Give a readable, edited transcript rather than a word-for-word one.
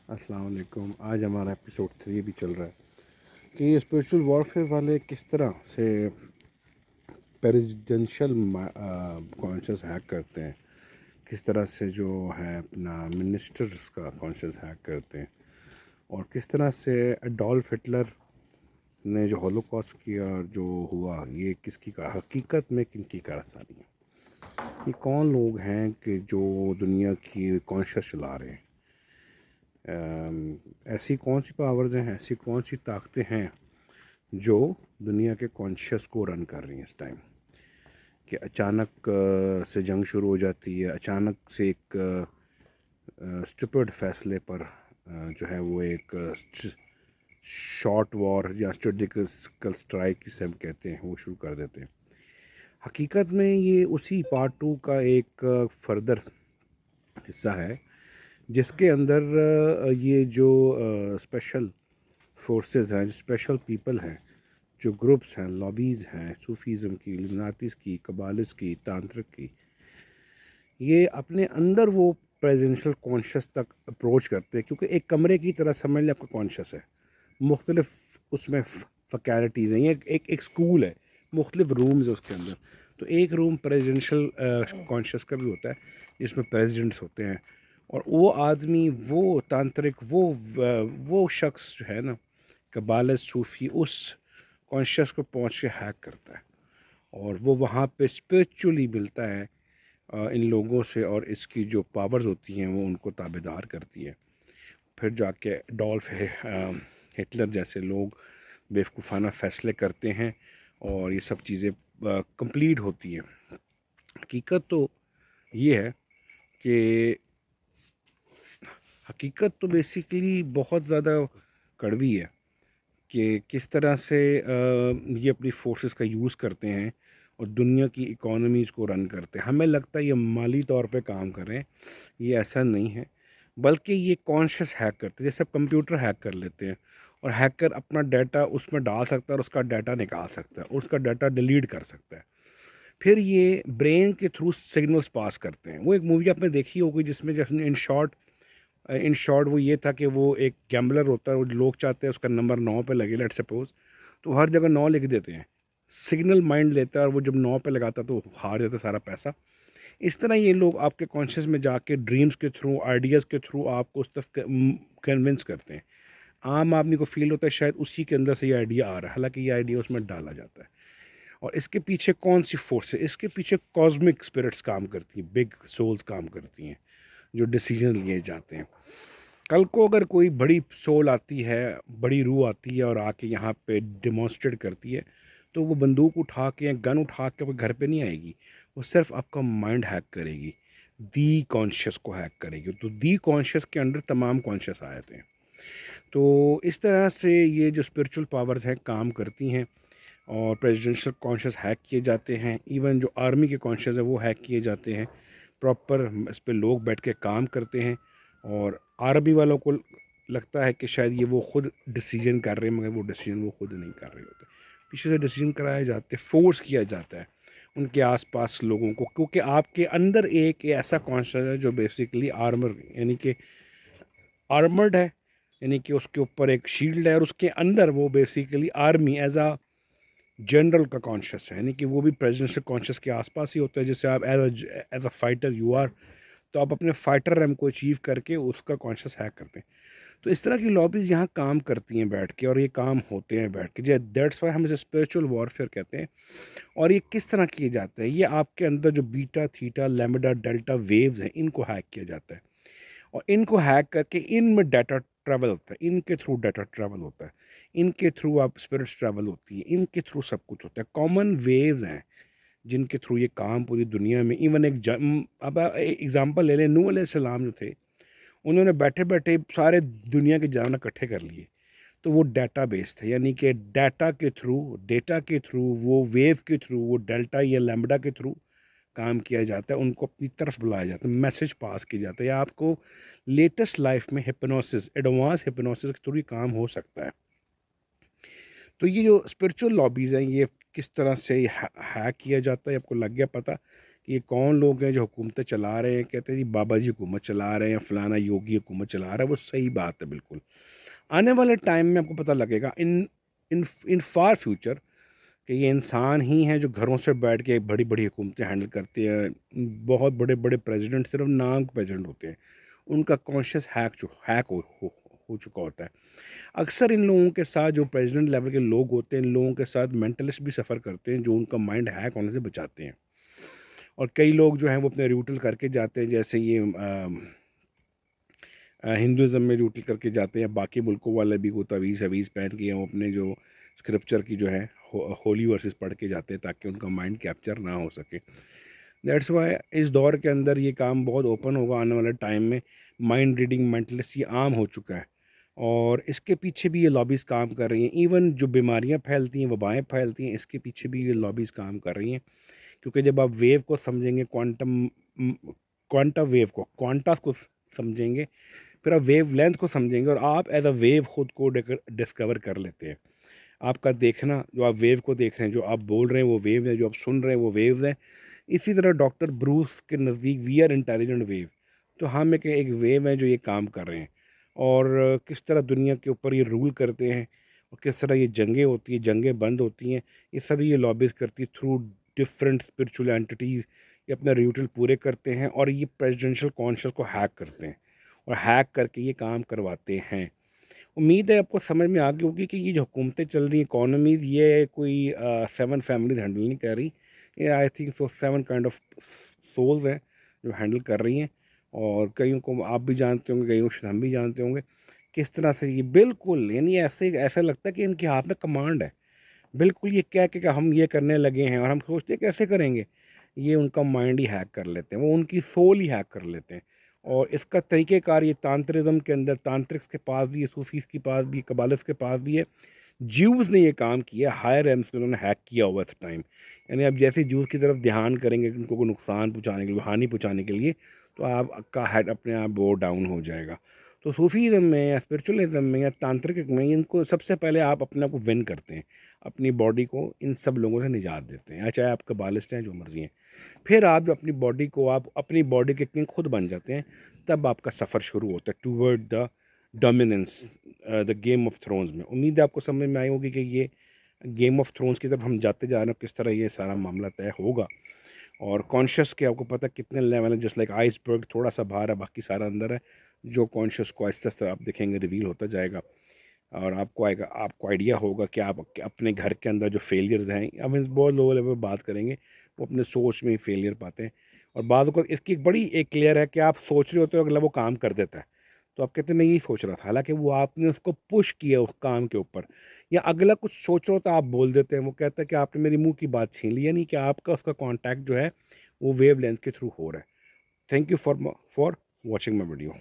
अस्सलाम वालेकुम। आज हमारा एपिसोड 3 भी चल रहा है कि ये स्पिरिचुअल वॉरफेयर वाले किस तरह से प्रेसिडेंशियल कॉन्शियस हैक करते हैं, किस तरह से जो है अपना मिनिस्टर्स का कॉन्शियस हैक करते हैं, और किस तरह से एडोल्फ हिटलर ने जो हॉलोकॉस्ट किया जो हुआ, ये किसकी का हकीकत में किनकी कारस्तानी है। ये कौन लोग हैं कि जो दुनिया की कॉन्शियस चला रहे हैं। ऐसी कौन सी पावर्स हैं, ऐसी कौन सी ताकतें हैं जो दुनिया के कॉन्शियस को रन कर रही हैं इस टाइम। कि अचानक से जंग शुरू हो जाती है, अचानक से एक स्टूपिड फैसले पर जो है वो एक शॉर्ट वॉर या स्ट्रेटेजिकल स्ट्राइक जिसे हम कहते हैं वो शुरू कर देते हैं। हकीकत में ये उसी पार्ट 2 का एक फर्दर हिस्सा है जिसके अंदर ये जो स्पेशल फोर्सेस हैं, जो स्पेशल पीपल हैं, जो ग्रुप्स हैं, लॉबीज़ हैं, सूफीज़म की, इल्यूमिनाटीज़ की, कबालिस की, तांत्रिक की, ये अपने अंदर वो प्रेजेंशियल कॉन्शियस तक अप्रोच करते हैं। क्योंकि एक कमरे की तरह समझ लें आपका कॉन्शियस है, मुख्तलिफ उसमें फैकल्टीज़ हैं। ये एक स्कूल है, मुख्तलिफ रूम्स है उसके अंदर। तो एक रूम प्रेजिडेंशियल कॉन्शियस का भी होता है जिसमें प्रेसिडेंट्स होते हैं, और वो आदमी, वो तांत्रिक, वो शख्स जो है ना, कबालिस सूफ़ी, उस कॉन्शियस को पहुंच के हैक करता है, और वो वहाँ पे स्पिरिचुअली मिलता है इन लोगों से, और इसकी जो पावर्स होती हैं वो उनको ताबेदार करती है। फिर जाके डॉल्फ हिटलर जैसे लोग बेवकूफ़ाना फ़ैसले करते हैं और ये सब चीज़ें कंप्लीट होती हैं। हकीकत तो ये है कि हकीकत तो बेसिकली बहुत ज़्यादा कड़वी है कि किस तरह से ये अपनी फोर्सेस का यूज़ करते हैं और दुनिया की इकोनॉमीज़ को रन करते हैं। हमें लगता है ये माली तौर पे काम कर रहे हैं, ये ऐसा नहीं है, बल्कि ये कॉन्शियस हैक करते हैं। जैसे आप कंप्यूटर हैक कर लेते हैं, और हैकर अपना डाटा उसमें डाल सकता है और उसका डाटा निकाल सकता है और उसका डाटा डिलीट कर सकता है। फिर ये ब्रेन के थ्रू सिग्नल्स पास करते हैं। वो एक मूवी आपने देखी होगी जिसमें जैसे इन शॉर्ट वो ये था कि वो एक गैम्बलर होता है, वो लोग चाहते हैं उसका नंबर 9 पे लगे, लेट सपोज, तो हर जगह 9 लिख देते हैं। सिग्नल माइंड लेता है और वो जब 9 पे लगाता है तो हार जाता है सारा पैसा। इस तरह ये लोग आपके कॉन्शियस में जाके ड्रीम्स के थ्रू, आइडियाज़ के थ्रू आपको उस तक कन्विंस करते हैं। आम आदमी को फील होता है शायद उसी के अंदर से ये आइडिया आ रहा है, हालांकि ये आइडिया उसमें डाला जाता है। और इसके पीछे कौन सी फोर्स है? इसके पीछे कॉस्मिक स्पिरिट्स काम करती हैं, बिग सोल्स काम करती हैं, जो डिसीजन लिए जाते हैं। कल को अगर कोई बड़ी सोल आती है, बड़ी रूह आती है और आके यहाँ पे डिमॉन्स्ट्रेट करती है, तो वो बंदूक उठा के या गन उठा के आपके घर पे नहीं आएगी। वो सिर्फ आपका माइंड हैक करेगी, दी कॉन्शियस को हैक करेगी। तो दी कॉन्शियस के अंडर तमाम कॉन्शियस आ जाते हैं। तो इस तरह से ये जो स्पिरिचुअल पावर्स हैं काम करती हैं, और प्रेसिडेंशियल कॉन्शियस हैक किए जाते हैं। इवन जो आर्मी के कॉन्शियस है वो हैक किए जाते हैं। प्रॉपर इस पे लोग बैठ के काम करते हैं, और आर्मी वालों को लगता है कि शायद ये वो खुद डिसीजन कर रहे हैं, मगर वो डिसीजन वो खुद नहीं कर रहे होते। पीछे से डिसीजन कराए जाते, फोर्स किया जाता है उनके आसपास लोगों को, क्योंकि आपके अंदर एक ऐसा कॉन्शियस है जो बेसिकली आर्मर, यानी कि आर्मर्ड है, यानी कि उसके ऊपर एक शील्ड है, और उसके अंदर वो basically army as a general का कॉन्शियस है, यानी कि वो भी प्रेसिडेंशियल कॉन्शियस के आसपास ही होता है। जैसे आप as a fighter you are, तो आप अपने फाइटर रैम को अचीव करके उसका कॉन्शियस हैक करते हैं। तो इस तरह की लॉबीज़ यहाँ काम करती हैं बैठ के, और ये काम होते हैं बैठ के। जे दैट्स वाई हम इसे स्पिरिचुअल वॉरफेयर कहते हैं। और ये किस तरह किए जाते हैं? ये आपके अंदर जो beta, theta, lambda, delta waves हैं, इनको हैक किया जाता है, और इनको हैक करके इनमें डाटा ट्रैवल होता है, इनके थ्रू डाटा ट्रैवल होता है, इनके थ्रू आप स्पिरिट्स ट्रैवल होती है, इनके थ्रू सब कुछ होता है। कॉमन वेव्स हैं जिनके थ्रू ये काम पूरी दुनिया में। इवन अब एग्जांपल ले लें, नूह अलैहिस्सलाम जो थे, उन्होंने बैठे बैठे सारे दुनिया के जानवर इकट्ठे कर लिए। तो वो डाटा बेस थे, यानी कि डेटा के थ्रू वो वेव के थ्रू, वो डेल्टा या लैम्बडा के थ्रू काम किया जाता है। उनको अपनी तरफ बुलाया जाता है, मैसेज पास किया जाता है। या आपको लेटेस्ट लाइफ में हिप्नोसिस, एडवांस हिप्नोसिस के थ्रू ही काम हो सकता है। तो ये जो स्पिरिचुअल लॉबीज़ हैं, ये किस तरह से हैक किया जाता है, आपको लग गया पता कि ये कौन लोग हैं जो हुकूमतें चला रहे हैं। कहते हैं जी बाबा जी हुकूमत चला रहे हैं, फ़लाना योगी हुकूमत चला रहा है। वो सही बात है बिल्कुल। आने वाले टाइम में आपको पता लगेगा इन इन इन फार फ्यूचर कि ये इंसान ही हैं जो घरों से बैठ के बड़ी बड़ी हुकूमतें हैंडल करते हैं। बहुत बड़े बड़े प्रेसिडेंट सिर्फ नाम के प्रेसिडेंट होते हैं, उनका कॉन्शियस हैक हो चुका होता है। अक्सर इन लोगों के साथ जो प्रेसिडेंट लेवल के लोग होते हैं, इन लोगों के साथ मेंटलिस्ट भी सफ़र करते हैं जो उनका माइंड हैक होने से बचाते हैं। और कई लोग जो हैं वो अपने र्यूटल करके जाते हैं, जैसे ये हिंदुज़म में ड्यूटी करके जाते हैं। बाकी मुल्कों वाले भी को तवीज़ हवीज़ पहन के वो अपने जो स्क्रिप्चर की जो है होली वर्सेस पढ़ के जाते हैं ताकि उनका माइंड कैप्चर ना हो सके। दैट्स वाई इस दौर के अंदर ये काम बहुत ओपन होगा आने वाले टाइम में। माइंड रीडिंग मेंटलिस्ट ये आम हो चुका है और इसके पीछे भी ये लॉबीज़ काम कर रही हैं। इवन जो बीमारियां फैलती हैं, वबाएँ फैलती हैं, इसके पीछे भी ये लॉबीज़ काम कर रही हैं। क्योंकि जब आप वेव को समझेंगे, क्वांटा वेव को, क्वांटास को समझेंगे, फिर आप वेव लेंथ को समझेंगे और आप एज अ वेव खुद को डिस्कवर कर लेते हैं। आपका देखना, जो आप वेव को देख रहे हैं, जो आप बोल रहे हैं वो वेव है, जो आप सुन रहे हैं वो वेव्स हैं। इसी तरह डॉक्टर ब्रूस के नज़दीक वी आर इंटेलिजेंट वेव। तो हम एक वेव हैं जो ये काम कर रहे हैं। और किस तरह दुनिया के ऊपर ये रूल करते हैं और किस तरह ये जंगें होती हैं, जंगें बंद होती हैं, ये सभी ये लॉबीज़ करती है थ्रू डिफरेंट स्पिरिचुअल एंटिटीज़। ये अपना रिचुअल पूरे करते हैं और ये प्रेसिडेंशियल कॉन्शियस को हैक करते हैं और हैक करके ये काम करवाते हैं। उम्मीद है आपको समझ में आ गई होगी कि ये जो हुकूमतें चल रही हैं, इकोनॉमीज़, ये कोई 7 फैमिलीज़ हैंडल नहीं कर रही। ये I think so 7 kind of souls हैं जो हैंडल कर रही हैं। और कईयों को आप भी जानते होंगे, कईयों को शायद हम भी जानते होंगे किस तरह से ये बिल्कुल, यानी ऐसे ऐसा लगता है कि इनके हाथ में कमांड है। बिल्कुल ये कह के कि हम ये करने लगे हैं और हम सोचते हैं कैसे करेंगे। ये उनका माइंड ही हैक कर लेते हैं, वो उनकी सोल ही हैक कर लेते हैं। और इसका तरीक़ेकार ये तांत्रिज़्म के अंदर, तांत्रिक्स के पास भी है, सूफ़ीज़ के पास भी, कबालिस्ट के पास भी है। ज्यूज़ ने ये काम किया, हायर एम्स में उन्होंने हैक किया हुआ इस टाइम। यानी आप जैसे ज्यूज़ की तरफ ध्यान करेंगे कि उनको कोई नुकसान पहुँचाने के लिए, हानि पहुँचाने के लिए, तो आपका हेड अपने आप वो डाउन हो जाएगा। तो सूफ़ीज़्म में या स्पिरिचुअलिज़्म में या तांत्रिक में इनको सबसे पहले आप अपने आप को विन करते हैं, अपनी बॉडी को इन सब लोगों से निजात देते हैं, या चाहे आप कबालिस्ट हैं, जो मर्ज़ी हैं। फिर आप जो अपनी बॉडी को, आप अपनी बॉडी के किंग खुद बन जाते हैं, तब आपका सफ़र शुरू होता है toward the dominance, the game of thrones में। उम्मीद है आपको समझ में आई होगी कि ये गेम ऑफ थ्रोन्स की तरफ हम जाते जा रहे हैं, किस तरह ये सारा मामला तय होगा। और कॉन्शियस के आपको पता कितने लेवल हैं, जस्ट लाइक आइसबर्ग थोड़ा सा बाहर है, बाकी सारा अंदर है। जो कॉन्शियस को आहिस्ता आहिस्ता आप देखेंगे रिवील होता जाएगा और आपको आइडिया होगा कि आप अपने घर के अंदर जो फेलियर्स हैं, अब हम बहुत लो लेवल पर बात करेंगे, वो अपने सोच में ही फेलियर पाते हैं। और बाद को इसकी एक बड़ी एक क्लियर है कि आप सोच रहे होते हो, अगला वो काम कर देता है, तो आप कहते हैं मैं यही सोच रहा था, हालांकि वो आपने उसको पुश किया उस काम के ऊपर। या अगला कुछ सोच रहा होता आप बोल देते हैं, वो कहता है कि आपने मेरी मुंह की बात छीन ली, यानी कि आपका उसका कॉन्टैक्ट जो है वो वेव लेंथ के थ्रू हो रहा है। Thank you for watching my video.